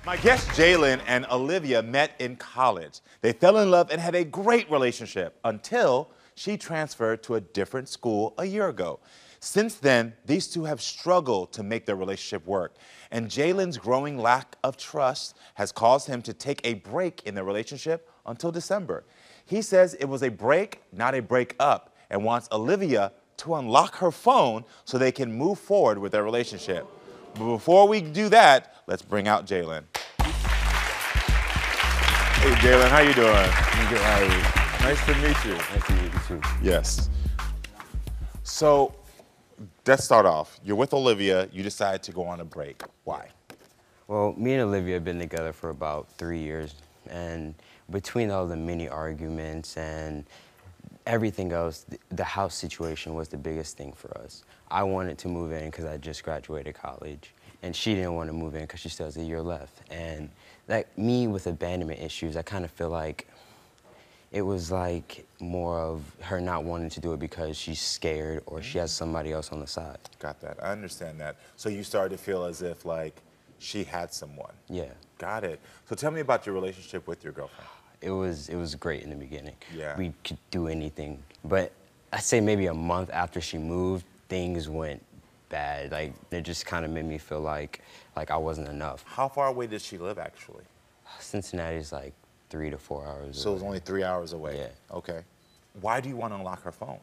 My guests Jalen and Olivia met in college. They fell in love and had a great relationship until she transferred to a different school a year ago. Since then, these two have struggled to make their relationship work. And Jalen's growing lack of trust has caused him to take a break in their relationship until December. He says it was a break, not a break-up, and wants Olivia to unlock her phone so they can move forward with their relationship. But before we do that, let's bring out Jalen. Hey, Jalen, how you doing? I'm good, how are you? Nice to meet you. Nice to meet you, too. Yes. So, let's start off. You're with Olivia. You decide to go on a break. Why? Well, me and Olivia have been together for about 3 years, and between all the mini arguments and everything else, the house situation was the biggest thing for us. I wanted to move in because I just graduated college, and she didn't want to move in because she still has a year left. And like me with abandonment issues, I kind of feel like it was like more of her not wanting to do it because she's scared or she has somebody else on the side. Got that. I understand that. So you started to feel as if like she had someone. Yeah. Got it. So tell me about your relationship with your girlfriend. It was great in the beginning. Yeah. We could do anything. But I'd say maybe a month after she moved, things went bad. Like, it just kind of made me feel like I wasn't enough. How far away did she live, actually? Cincinnati's like 3 to 4 hours away. So it was only 3 hours away? Yeah. Okay. Why do you want to unlock her phone?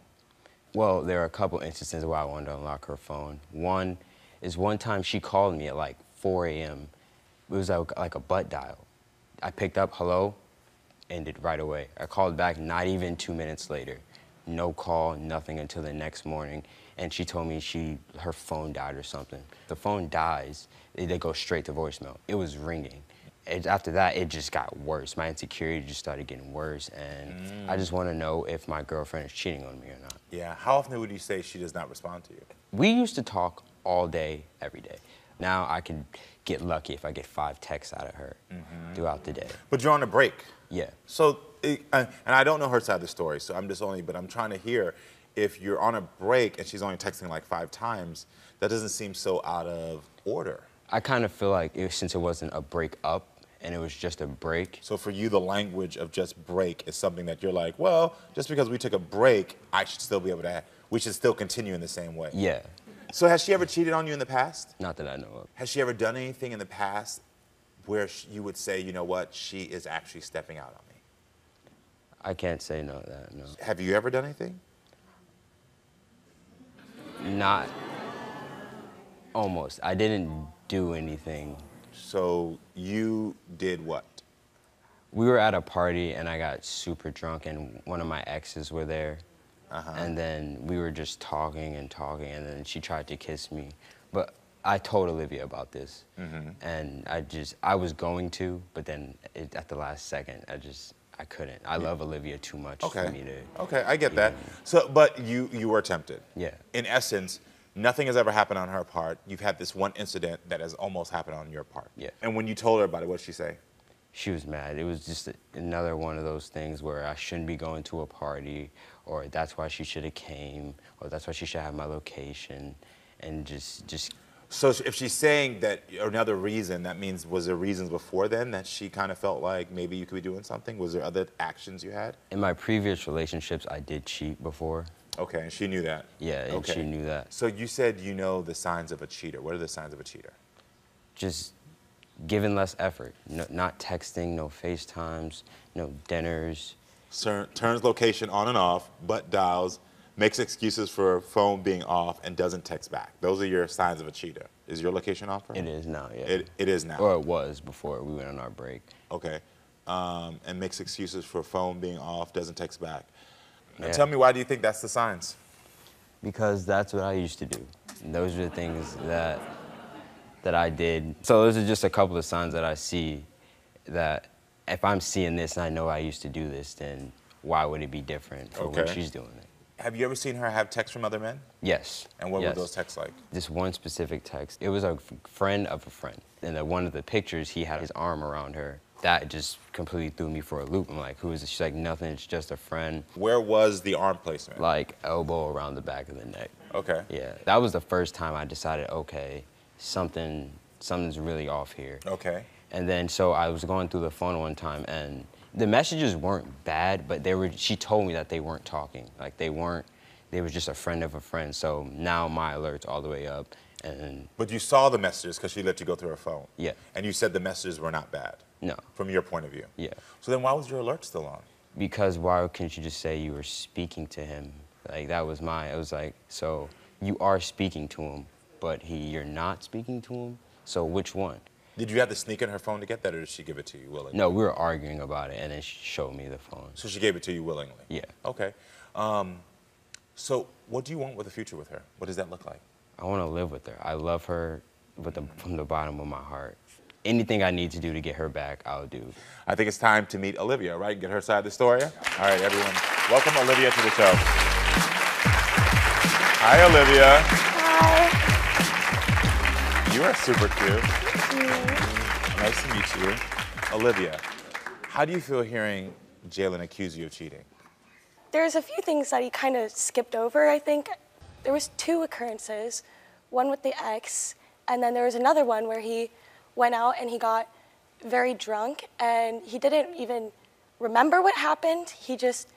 Well, there are a couple instances where I wanted to unlock her phone. One is one time she called me at like 4 a.m. It was like a butt dial. I picked up, hello, ended right away. I called back not even 2 minutes later. No call, nothing until the next morning. And she told me her phone died or something. The phone dies, they go straight to voicemail. It was ringing. After that, it just got worse. My insecurity just started getting worse, and I just want to know if my girlfriend is cheating on me or not. Yeah. How often would you say she does not respond to you? We used to talk all day, every day. Now I can get lucky if I get 5 texts out of her throughout the day. But you're on a break. Yeah. So, and I don't know her side of the story, so but I'm trying to hear, if you're on a break and she's only texting like 5 times, that doesn't seem so out of order. I kind of feel like since it wasn't a break up and it was just a break. So for you, the language of just break is something that you're like, well, just because we took a break, we should still continue in the same way. Yeah. So has she ever cheated on you in the past? Not that I know of. Has she ever done anything in the past where you would say, you know what, she is actually stepping out on me? I can't say no to that, no. Have you ever done anything? Not, almost. I didn't do anything. So you did what? We were at a party and I got super drunk and one of my exes were there. And then we were just talking and talking and then she tried to kiss me. But I told Olivia about this. And I was going to, but then at the last second, I couldn't. I love Olivia too much for me to. Okay, I get that. So, but you were tempted. Yeah. In essence, nothing has ever happened on her part. You've had this one incident that has almost happened on your part. Yeah. And when you told her about it, what did she say? She was mad. It was just another one of those things where I shouldn't be going to a party, or that's why she should have came, or that's why she should have my location, and just. So if she's saying that another reason, that means was there reasons before then that she kind of felt like maybe you could be doing something? Was there other actions you had? In my previous relationships, I did cheat before. Okay, and she knew that? Yeah, and she knew that. So you said you know the signs of a cheater. What are the signs of a cheater? Just giving less effort. No, not texting, no FaceTimes, no dinners. Turns location on and off, but dials, makes excuses for phone being off, and doesn't text back. Those are your signs of a cheater. Is your location off for her? It is now, yeah. It is now? Or it was before we went on our break. Okay. And makes excuses for phone being off, doesn't text back. Now Yeah. tell me, why do you think that's the signs? Because that's what I used to do. And those are the things that I did. So those are just a couple of signs that I see that if I'm seeing this and I know I used to do this, then why would it be different for when she's doing it? Have you ever seen her have texts from other men? Yes. And what were those texts like? This one specific text. It was a friend of a friend. And one of the pictures, he had his arm around her. That just completely threw me for a loop. I'm like, who is this? She's like, nothing, it's just a friend. Where was the arm placement? Like elbow around the back of the neck. Okay. Yeah, that was the first time I decided, okay, something's really off here. Okay. And then so I was going through the phone one time, and the messages weren't bad, but she told me that they weren't talking. Like they were just a friend of a friend. So now my alert's all the way up. And But you saw the messages because she let you go through her phone. Yeah. And you said the messages were not bad. No. From your point of view. Yeah. So then why was your alert still on? Because why couldn't you just say you were speaking to him? Like that was it was like, so you are speaking to him, but you're not speaking to him? So which one? Did you have to sneak in her phone to get that, or did she give it to you willingly? No, we were arguing about it, and then she showed me the phone. So she gave it to you willingly? Yeah. Okay. So what do you want with the future with her? What does that look like? I want to live with her. I love her from the bottom of my heart. Anything I need to do to get her back, I'll do. I think it's time to meet Olivia, right? Get her side of the story. All right, everyone. Welcome Olivia to the show. Hi, Olivia. Hi. You are super cute. Nice to meet you. Olivia, how do you feel hearing Jalen accuse you of cheating? There's a few things that he kind of skipped over, I think. There was 2 occurrences, one with the ex, and then there was another one where he went out and he got very drunk and he didn't even remember what happened. He just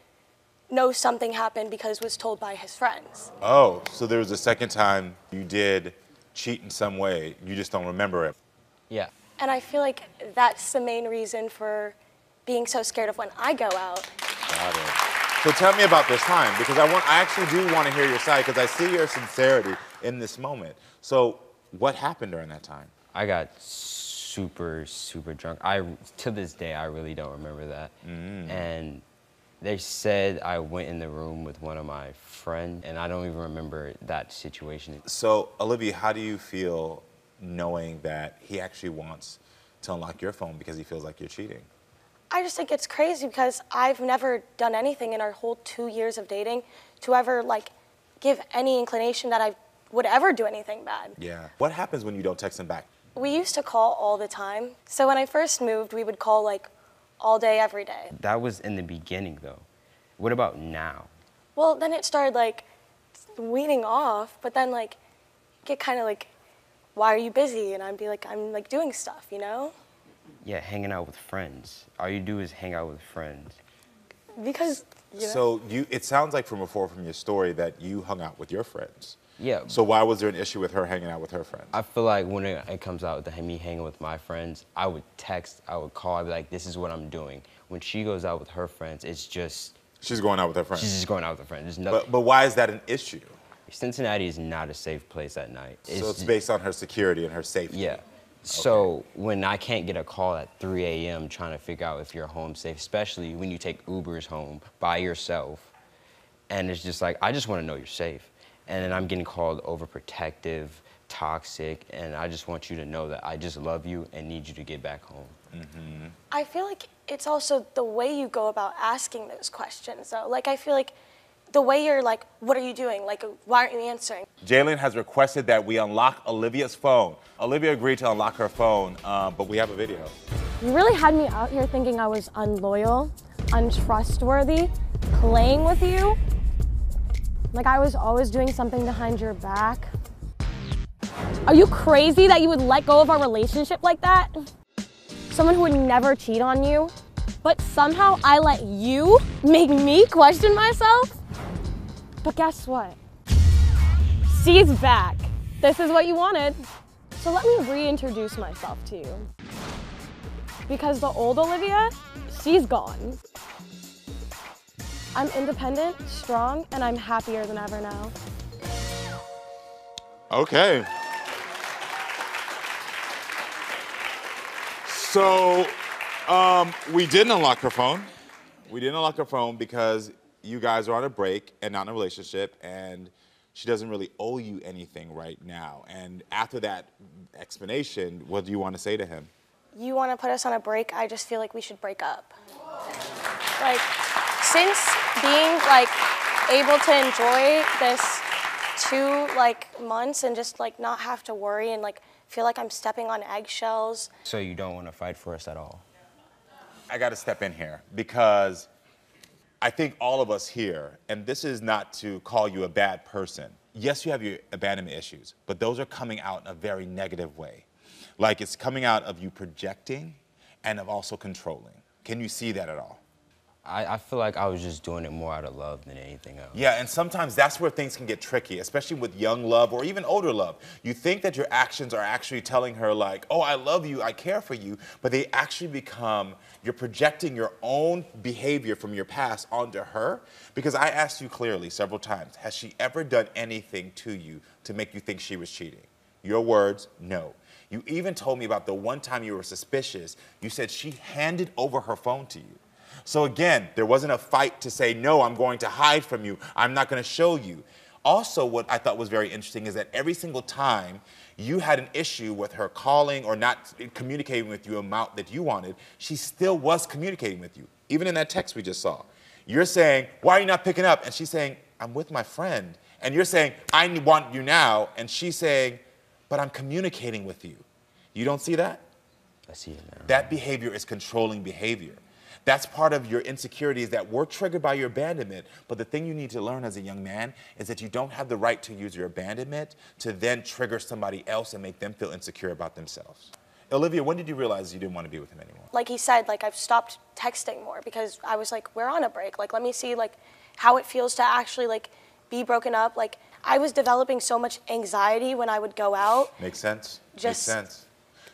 knows something happened because was told by his friends. Oh, so there was a second time you did cheat in some way. You just don't remember it. Yeah. And I feel like that's the main reason for being so scared of when I go out. Got it. So tell me about this time, because I actually do want to hear your side, because I see your sincerity in this moment. So what happened during that time? I got super, super drunk. To this day, I really don't remember that. And they said I went in the room with one of my friends, and I don't even remember that situation. So, Olivia, how do you feel knowing that he actually wants to unlock your phone because he feels like you're cheating? I just think it's crazy because I've never done anything in our whole 2 years of dating to ever give any inclination that I would ever do anything bad. Yeah. What happens when you don't text him back? We used to call all the time. So when I first moved, we would call all day, every day. That was in the beginning, though. What about now? Well, then it started weaning off, but then get kind of why are you busy? And I'd be like, I'm doing stuff, you know? Yeah, hanging out with friends. All you do is hang out with friends. Because, you know. So it sounds like from your story that you hung out with your friends. Yeah. So why was there an issue with her hanging out with her friends? I feel like when it comes out to me hanging with my friends, I would text, I would call, I'd be like, this is what I'm doing. When she goes out with her friends, it's just... She's going out with her friends. She's just going out with her friends. There's nothing. But why is that an issue? Cincinnati is not a safe place at night. So it's based on her security and her safety. Yeah. So when I can't get a call at 3 a.m. trying to figure out if you're home safe, especially when you take Ubers home by yourself, and it's just I just want to know you're safe. And then I'm getting called overprotective, toxic, and I just want you to know that I just love you and need you to get back home. I feel like it's also the way you go about asking those questions, though. I feel like the way you're what are you doing? Why aren't you answering? Jalen has requested that we unlock Olivia's phone. Olivia agreed to unlock her phone, but we have a video. You really had me out here thinking I was unloyal, untrustworthy, playing with you. I was always doing something behind your back. Are you crazy that you would let go of our relationship like that? Someone who would never cheat on you, but somehow I let you make me question myself? But guess what? She's back. This is what you wanted. So let me reintroduce myself to you. Because the old Olivia, she's gone. I'm independent, strong, and I'm happier than ever now. Okay. So, we didn't unlock her phone. We didn't unlock her phone because you guys are on a break and not in a relationship, and she doesn't really owe you anything right now. And after that explanation, what do you want to say to him? You want to put us on a break? I just feel like we should break up. Since being able to enjoy this 2 months and just not have to worry and feel like I'm stepping on eggshells. So you don't want to fight for us at all? I got to step in here because I think all of us here, and this is not to call you a bad person. Yes, you have your abandonment issues, but those are coming out in a very negative way. Like it's coming out of you projecting and of also controlling. Can you see that at all? I feel like I was just doing it more out of love than anything else. Yeah, and sometimes that's where things can get tricky, especially with young love or even older love. You think that your actions are actually telling her like, oh, I love you, I care for you, but they actually become, you're projecting your own behavior from your past onto her. Because I asked you clearly several times, has she ever done anything to you to make you think she was cheating? Your words, no. You even told me about the one time you were suspicious. You said she handed over her phone to you. So again, there wasn't a fight to say, no, I'm going to hide from you. I'm not going to show you. Also, what I thought was very interesting is that every single time you had an issue with her calling or not communicating with you the amount that you wanted, she still was communicating with you. Even in that text we just saw. You're saying, why are you not picking up? And she's saying, I'm with my friend. And you're saying, I want you now. And she's saying, but I'm communicating with you. You don't see that? I see it now. That behavior is controlling behavior. That's part of your insecurities that were triggered by your abandonment. But the thing you need to learn as a young man is that you don't have the right to use your abandonment to then trigger somebody else and make them feel insecure about themselves. Olivia, when did you realize you didn't want to be with him anymore? Like he said, like I've stopped texting more because I was like, we're on a break. Like, let me see like how it feels to actually like be broken up. Like I was developing so much anxiety when I would go out. Makes sense. Makes sense.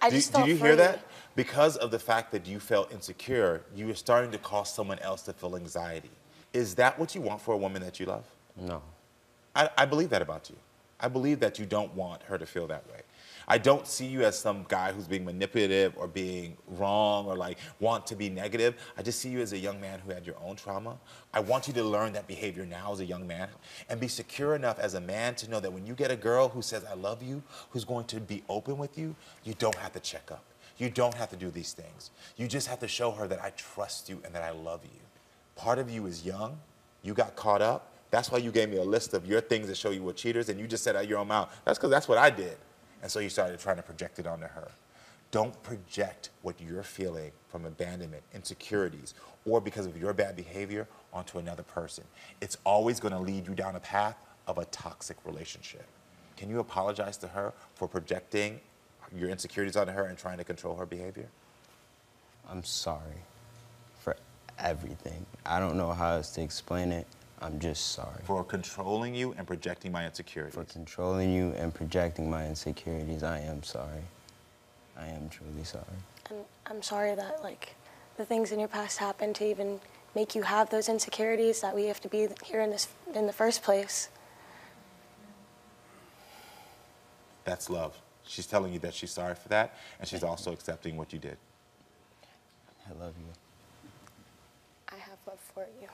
Did you hear that? Because of the fact that you felt insecure, you were starting to cause someone else to feel anxiety. Is that what you want for a woman that you love? No. I believe that about you. I believe that you don't want her to feel that way. I don't see you as some guy who's being manipulative or being wrong or like want to be negative. I just see you as a young man who had your own trauma. I want you to learn that behavior now as a young man and be secure enough as a man to know that when you get a girl who says, I love you, who's going to be open with you, you don't have to check up. You don't have to do these things. You just have to show her that I trust you and that I love you. Part of you is young. You got caught up. That's why you gave me a list of your things that show you were cheaters, and you just said out your own mouth. That's because that's what I did. And so you started trying to project it onto her. Don't project what you're feeling from abandonment, insecurities, or because of your bad behavior onto another person. It's always going to lead you down a path of a toxic relationship. Can you apologize to her for projecting your insecurities onto her and trying to control her behavior? I'm sorry for everything. I don't know how else to explain it. I'm just sorry. For controlling you and projecting my insecurities. For controlling you and projecting my insecurities, I am sorry. I am truly sorry. And I'm sorry that like the things in your past happened to even make you have those insecurities that we have to be here in the first place. That's love. She's telling you that she's sorry for that, and she's also accepting what you did. I love you. I have love for you.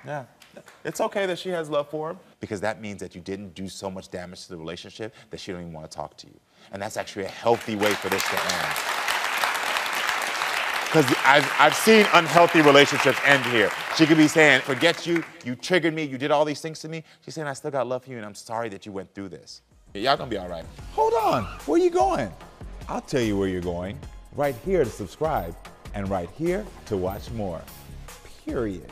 Yeah. It's okay that she has love for him, because that means that you didn't do so much damage to the relationship that she don't even want to talk to you. And that's actually a healthy way for this to end. Because I've seen unhealthy relationships end here. She could be saying, forget you, you triggered me, you did all these things to me. She's saying, I still got love for you, and I'm sorry that you went through this. Y'all gonna be all right. Hold on, where you going? I'll tell you where you're going. Right here to subscribe, and right here to watch more. Period.